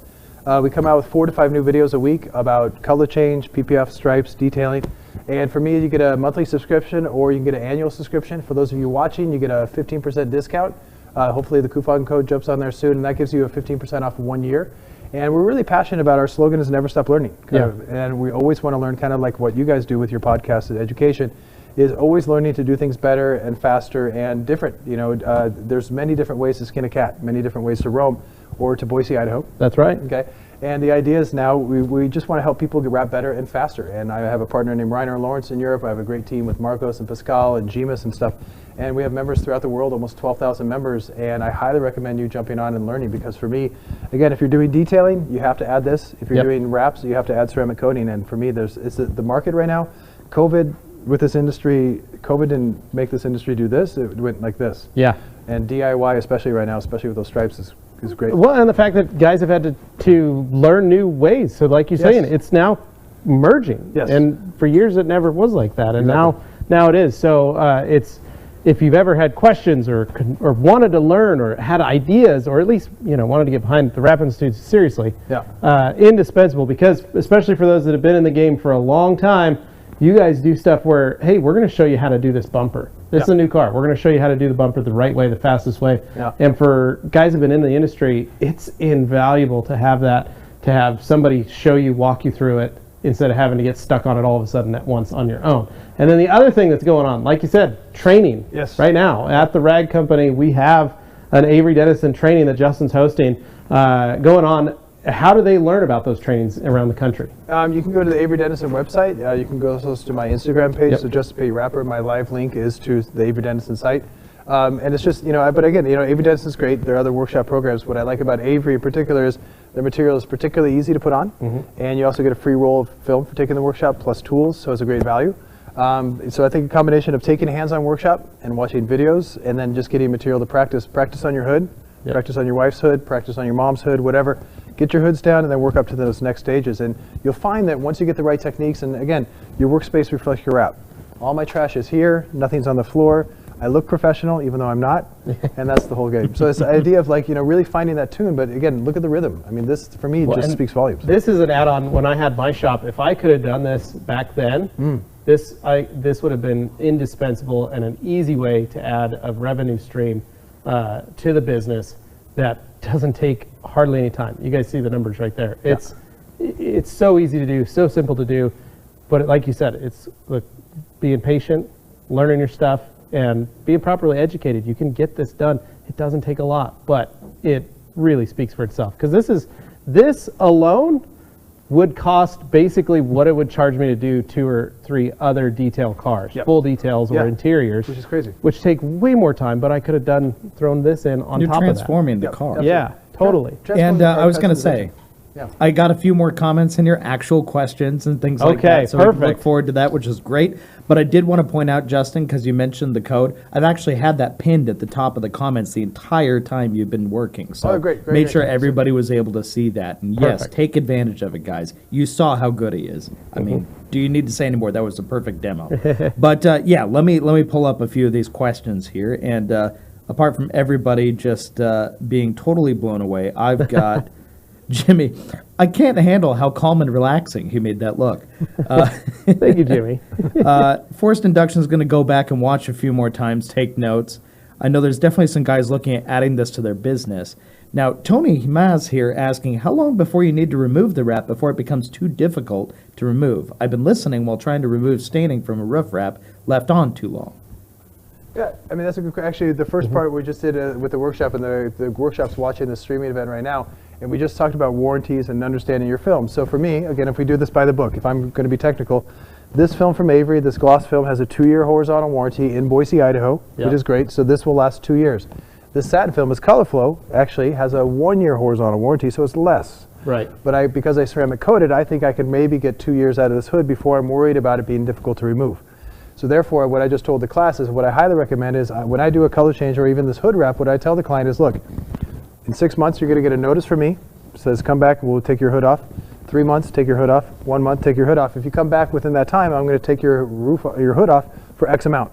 A: We come out with 4 to 5 new videos a week about color change, PPF, stripes, detailing. And for me, you get a monthly subscription or you can get an annual subscription. For those of you watching, you get a 15% discount. Hopefully the coupon code jumps on there soon, and that gives you a 15% off 1 year. And we're really passionate about our slogan is never stop learning. And we always want to learn, kind of like what you guys do with your podcast and education, is always learning to do things better and faster and different. You know, there's many different ways to skin a cat, many different ways to roam, or to Boise, Idaho.
C: That's right.
A: Okay. And the idea is now we just want to help people get wrap better and faster. And I have a partner named Rainer Lawrence in Europe. I have a great team with Marcos and Pascal and Gimas and stuff. And we have members throughout the world, almost 12,000 members. And I highly recommend you jumping on and learning, because for me, again, if you're doing detailing, you have to add this. If you're doing wraps, you have to add ceramic coating. And for me, it's the market right now. COVID with this industry, COVID didn't make this industry do this. It went like this.
C: Yeah.
A: And DIY, especially right now, especially with those stripes, is great.
C: Well, and the fact that guys have had to learn new ways. So like you're saying, it's now merging.
A: Yes.
C: And for years it never was like that. And
A: Exactly.
C: now it is. So it's, if you've ever had questions or wanted to learn or had ideas, or at least, you know, wanted to get behind the Wrap Institute seriously, indispensable, because especially for those that have been in the game for a long time, you guys do stuff where, hey, we're going to show you how to do this bumper. This is a new car. We're going to show you how to do the bumper the right way, the fastest way.
A: Yeah.
C: And for guys who've been in the industry, it's invaluable to have that, to have somebody show you, walk you through it, instead of having to get stuck on it all of a sudden at once on your own. And then the other thing that's going on, like you said, training.
A: Yes.
C: Right now at the Rag Company, we have an Avery Dennison training that Justin's hosting going on. How do they learn about those trainings around the country?
A: You can go to the Avery Dennison website. You can go also to my Instagram page. So Just to Pay Rapper, my live link is to the Avery Dennison site. And it's just, you know, but again, you know, Avery Dennison's great. There are other workshop programs. What I like about Avery in particular is their material is particularly easy to put on. And you also get a free roll of film for taking the workshop plus tools. So it's a great value. So I think a combination of taking a hands-on workshop and watching videos, and then just getting material to practice on your hood, practice on your wife's hood, practice on your mom's hood, whatever. Get your hoods down and then work up to those next stages. And you'll find that once you get the right techniques, and again, your workspace reflects your wrap. All my trash is here, nothing's on the floor. I look professional even though I'm not, and that's the whole game. So it's the idea of, like, you know, really finding that tune, but again, look at the rhythm. I mean, this, for me, just speaks volumes.
C: This is an add-on. When I had my shop, if I could have done this back then, this would have been indispensable and an easy way to add a revenue stream to the business that doesn't take hardly any time. You guys see the numbers right there. It's so easy to do, so simple to do, but like you said, it's being patient, learning your stuff, and being properly educated. You can get this done. It doesn't take a lot, but it really speaks for itself. Because this alone would cost basically what it would charge me to do 2 or 3 other detail cars, full details or interiors,
A: which is crazy,
C: which take way more time. But I could have thrown this in on top of that.
D: You're transforming the car.
C: Yeah, totally.
D: And I was going to say, I got a few more comments in your actual questions and things like that. So we look forward to that, which is great. But I did want to point out, Justin, because you mentioned the code, I've actually had that pinned at the top of the comments the entire time you've been working. So make sure everybody was able to see that. And yes, take advantage of it, guys. You saw how good he is. I mean, do you need to say any more? That was a perfect demo. But yeah, let me pull up a few of these questions here. And apart from everybody just being totally blown away, I've got Jimmy. I can't handle how calm and relaxing he made that look.
C: Thank you, Jimmy.
D: Forced Induction is going to go back and watch a few more times, take notes. I know there's definitely some guys looking at adding this to their business. Now, Tony Maz here asking, how long before you need to remove the wrap before it becomes too difficult to remove? I've been listening while trying to remove staining from a roof wrap left on too long.
A: Yeah, I mean, that's a good question. Actually, the first part we just did with the workshop, and the workshop's watching the streaming event right now, and we just talked about warranties and understanding your film. So for me, again, if we do this by the book, if I'm going to be technical, this film from Avery, this gloss film, has a 2-year horizontal warranty in Boise, Idaho, which is great. So this will last 2 years. This satin film is Color Flow, actually has a 1-year horizontal warranty, so it's less.
C: Right.
A: But because I ceramic coated, I think I could maybe get 2 years out of this hood before I'm worried about it being difficult to remove. So therefore, what I just told the class is what I highly recommend is when I do a color change or even this hood wrap, what I tell the client is, look, in 6 months, you're going to get a notice from me. It says, come back, we'll take your hood off. 3 months, take your hood off. 1 month, take your hood off. If you come back within that time, I'm going to take your hood off for X amount.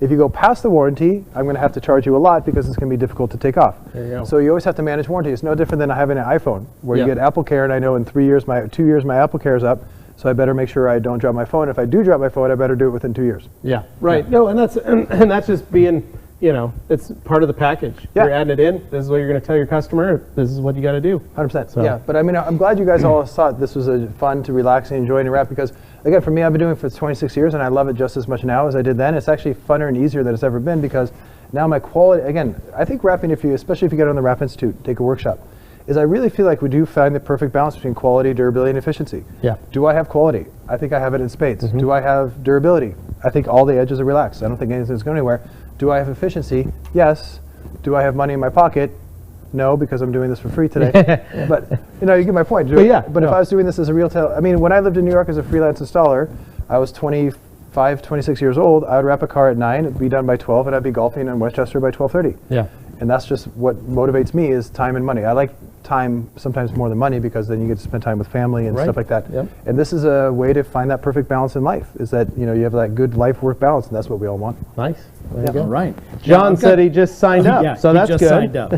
A: If you go past the warranty, I'm going to have to charge you a lot because it's going to be difficult to take off.
C: There you go.
A: So you always have to manage warranty. It's no different than having an iPhone where you get Apple Care, and I know in 2 years my Apple Care is up. So I better make sure I don't drop my phone. If I do drop my phone, I better do it within 2 years.
C: Yeah, right. No, and that's just being, it's part of the package. You're adding it in. This is what you're going to tell your customer. This is what you got to do.
A: 100%.
C: So.
A: Yeah, but I mean, I'm glad you guys all thought this was a fun to relax and enjoy and wrap because, again, for me, I've been doing it for 26 years and I love it just as much now as I did then. It's actually funner and easier than it's ever been because now my quality, again, I think wrapping, especially if you get on the Wrap Institute, take a workshop, is I really feel like we do find the perfect balance between quality, durability, and efficiency.
C: Yeah.
A: Do I have quality? I think I have it in spades. Do I have durability? I think all the edges are relaxed. I don't think anything's going anywhere. Do I have efficiency? Yes. Do I have money in my pocket? No, because I'm doing this for free today. But you get my point. But if I was doing this as a retail, I mean, when I lived in New York as a freelance installer, I was 25, 26 years old. I would wrap a car at 9, it'd be done by 12, and I'd be golfing in Westchester by 12:30.
C: Yeah.
A: And that's just what motivates me is time and money. I like time sometimes more than money because then you get to spend time with family and stuff like that.
C: Yep.
A: And this is a way to find that perfect balance in life, is that you have that good life-work balance, and that's what we all want.
C: Nice. There you go.
D: All right.
C: John said he just signed up, so that's
D: just
C: good.
D: Signed up.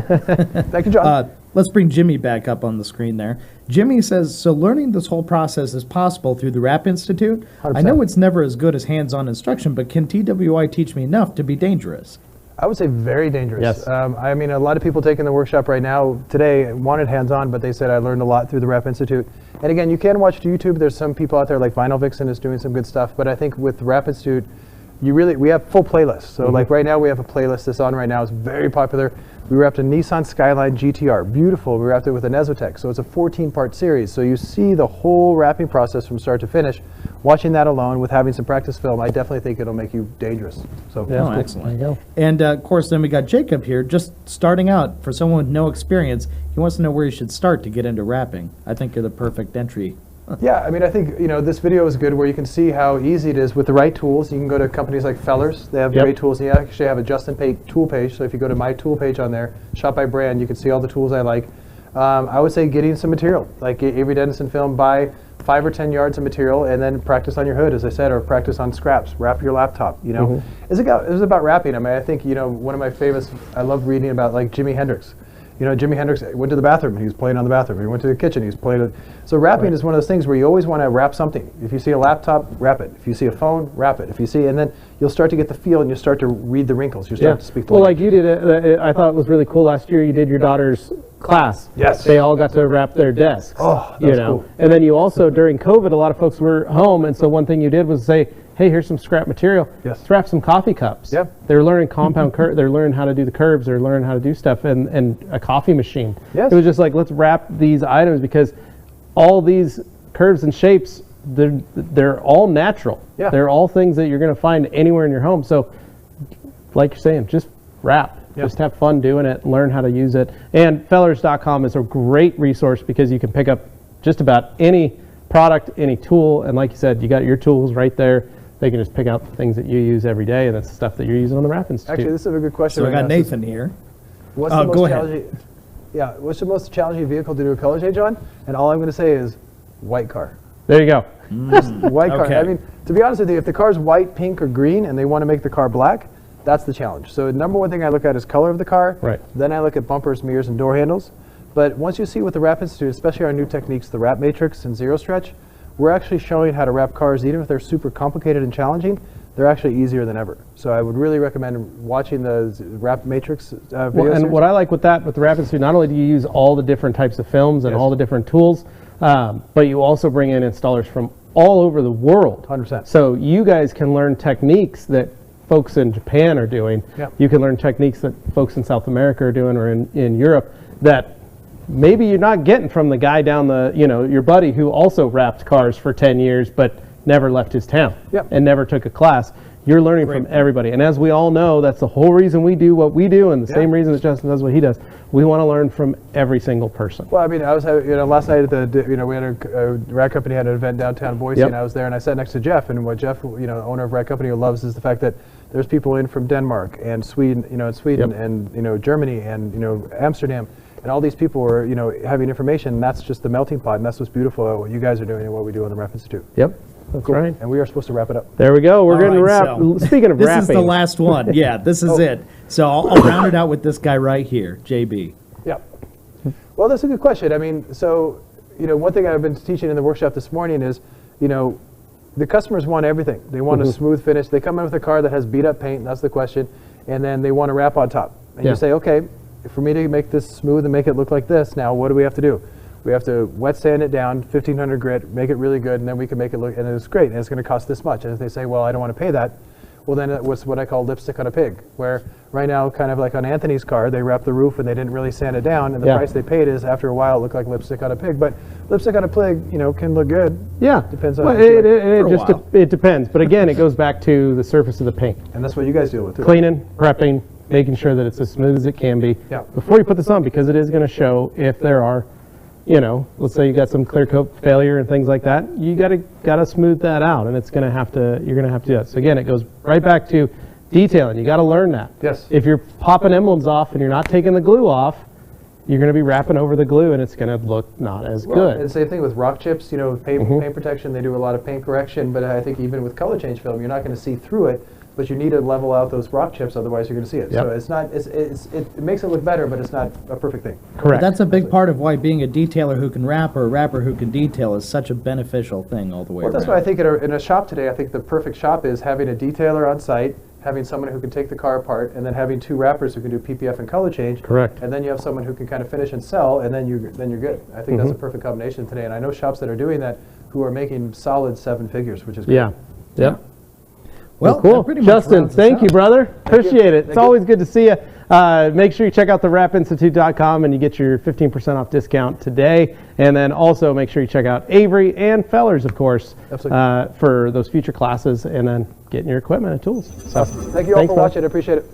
A: Thank you, John.
D: Let's bring Jimmy back up on the screen there. Jimmy says, so learning this whole process is possible through the Wrap Institute.
A: 100%.
D: I know it's never as good as hands-on instruction, but can TWI teach me enough to be dangerous?
A: I would say very dangerous.
C: Yes.
A: I mean, a lot of people taking the workshop right now today wanted hands-on, but they said I learned a lot through the Wrap Institute. And again, you can watch YouTube. There's some people out there like Vinyl Vixen is doing some good stuff, but I think with the Wrap Institute, we have full playlists. So like right now we have a playlist that's on right now. It's very popular. We wrapped a Nissan Skyline GTR, beautiful. We wrapped it with an Ezotech, so it's a 14-part series. So you see the whole wrapping process from start to finish. Watching that alone with having some practice film, I definitely think it'll make you dangerous. So
D: Yeah, excellent. There you go. And of course, then we got Jacob here, just starting out. For someone with no experience, he wants to know where he should start to get into wrapping. I think you're the perfect entry.
A: Yeah, I mean, I think this video is good where you can see how easy it is with the right tools. You can go to companies like Fellers. They have great tools. They actually have a Justin Pate tool page. So if you go to my tool page on there, shop by brand, you can see all the tools I like. I would say getting some material, like Avery Dennison film, buy 5 or 10 yards of material and then practice on your hood, as I said, or practice on scraps. Wrap your laptop. It's about wrapping. I mean, I think one of my favorites. I love reading about like Jimi Hendrix. Jimi Hendrix went to the bathroom and he was playing on the bathroom. He went to the kitchen, he was playing it. So wrapping is one of those things where you always want to wrap something. If you see a laptop, wrap it. If you see a phone, wrap it. And then you'll start to get the feel and you'll start to read the wrinkles. You start to speak the language.
C: Like you did, I thought it was really cool last year. You did your daughter's class.
A: Yes.
C: They all got to wrap their desks.
A: Oh, that's cool.
C: And then you also, during COVID, a lot of folks were home, and so one thing you did was say, hey, here's some scrap material.
A: Yes.
C: Let's wrap some coffee cups.
A: Yep.
C: They're learning compound they're learning how to do the curves. They're learning how to do stuff, and a coffee machine.
A: Yes.
C: It was just like, let's wrap these items because all these curves and shapes, they're all natural.
A: Yeah.
C: They're all things that you're going to find anywhere in your home. So, like you're saying, just wrap. Yep. Just have fun doing it, learn how to use it. And fellers.com is a great resource because you can pick up just about any product, any tool, and like you said, you got your tools right there. They can just pick out the things that you use every day, and that's the stuff that you're using on the Wrap Institute.
A: Actually, this is a good question.
D: So I got Nathan here.
A: What's the most challenging? Yeah, what's the most challenging vehicle to do a color change on? And all I'm going to say is white car.
C: There you go.
A: Just white car. I mean, to be honest with you, if the car's white, pink, or green, and they want to make the car black, That's the challenge. So the number one thing I look at is color of the car.
C: Right.
A: Then I look at bumpers, mirrors, and door handles. But once you see with the Wrap Institute, especially our new techniques, the Wrap Matrix and Zero Stretch, we're actually showing how to wrap cars, even if they're super complicated and challenging, they're actually easier than ever. So I would really recommend watching the Wrap Matrix video
C: And
A: series.
C: what I like with that, with the Wrap Institute, not only do you use all the different types of films and
A: Yes.
C: all the different tools, but you also bring in installers from all over the world.
A: 100%.
C: So you guys can learn techniques that folks in Japan are doing.
A: Yep.
C: You can learn techniques that folks in South America are doing, or in Europe, that maybe you're not getting from the guy down the, your buddy who also wrapped cars for 10 years but never left his town.
A: Yep.
C: And never took a class. You're learning from everybody. And as we all know, that's the whole reason we do what we do, and the same reason that Justin does what he does. We want to learn from every single person.
A: Well, I mean, I was, last night at the, we had a Rack Company had an event downtown Boise, and I was there, and I sat next to Jeff, and what Jeff, owner of Rack Company, loves is the fact that there's people in from Denmark and Sweden, and Germany and Amsterdam, and all these people were, having information. And that's just the melting pot, and that's what's beautiful about what you guys are doing and what we do on the Wrap Institute.
C: Yep. That's right.
A: And we are supposed to wrap it up.
C: There we go. We're
D: All
C: going to
D: right,
C: wrap.
D: so
C: Speaking of
D: this
C: wrapping.
D: is the last one. Yeah, this is it. So I'll round it out with this guy right here, JB.
A: Yeah. Well, that's a good question. I mean, so, one thing I've been teaching in the workshop this morning is, the customers want everything. They want a smooth finish. They come in with a car that has beat up paint, that's the question, and then they want a wrap on top. And you say, okay, for me to make this smooth and make it look like this, now what do we have to do? We have to wet sand it down, 1500 grit, make it really good, and then we can make it look, and it's great, and it's going to cost this much. And if they say, well, I don't want to pay that, well, then it was what I call lipstick on a pig, where right now, kind of like on Anthony's car, they wrapped the roof and they didn't really sand it down, and the price they paid is, after a while, it looked like lipstick on a pig. But lipstick on a pig, can look good.
C: Yeah.
A: Depends on
C: well, it depends. But again, it goes back to the surface of the paint.
A: And that's what you guys deal with, too.
C: Cleaning, prepping, making sure that it's as smooth as it can be before you put this on, because it is going to show if there are, let's say you got some clear coat failure and things like that. You gotta smooth that out, and you're gonna have to do that. So again, it goes right back to detailing. You got to learn that.
A: Yes.
C: If you're popping emblems off and you're not taking the glue off, you're going to be wrapping over the glue, and it's going to look not as good.
A: And same thing with rock chips, paint protection, they do a lot of paint correction, but I think even with color change film, you're not going to see through it, but you need to level out those rock chips, otherwise you're going to see it.
C: Yep.
A: So it's not, it makes it look better, but it's not a perfect thing.
C: Correct.
D: But that's a big part of why being a detailer who can wrap or a wrapper who can detail is such a beneficial thing all the way
A: Well,
D: around.
A: that's why I think in a shop today, I think the perfect shop is having a detailer on site, having someone who can take the car apart, and then having two wrappers who can do PPF and color change.
C: Correct.
A: And then you have someone who can kind of finish and sell, and then you're good. I think that's a perfect combination today. And I know shops that are doing that who are making solid 7 figures, which is great.
C: Yeah. Yep.
D: Well,
C: cool.
D: that pretty much
C: Justin,
D: rounds us
C: thank you,
D: out.
C: brother. Appreciate it. It's
A: Thank you.
C: always good to see you. Make sure you check out the wrapinstitute.com and you get your 15% off discount today. And then also make sure you check out Avery and Fellers, of course,
A: Absolutely.
C: for those future classes, and then getting your equipment and tools. So,
A: Thank you all
C: thanks,
A: for
C: man.
A: watching. I appreciate it.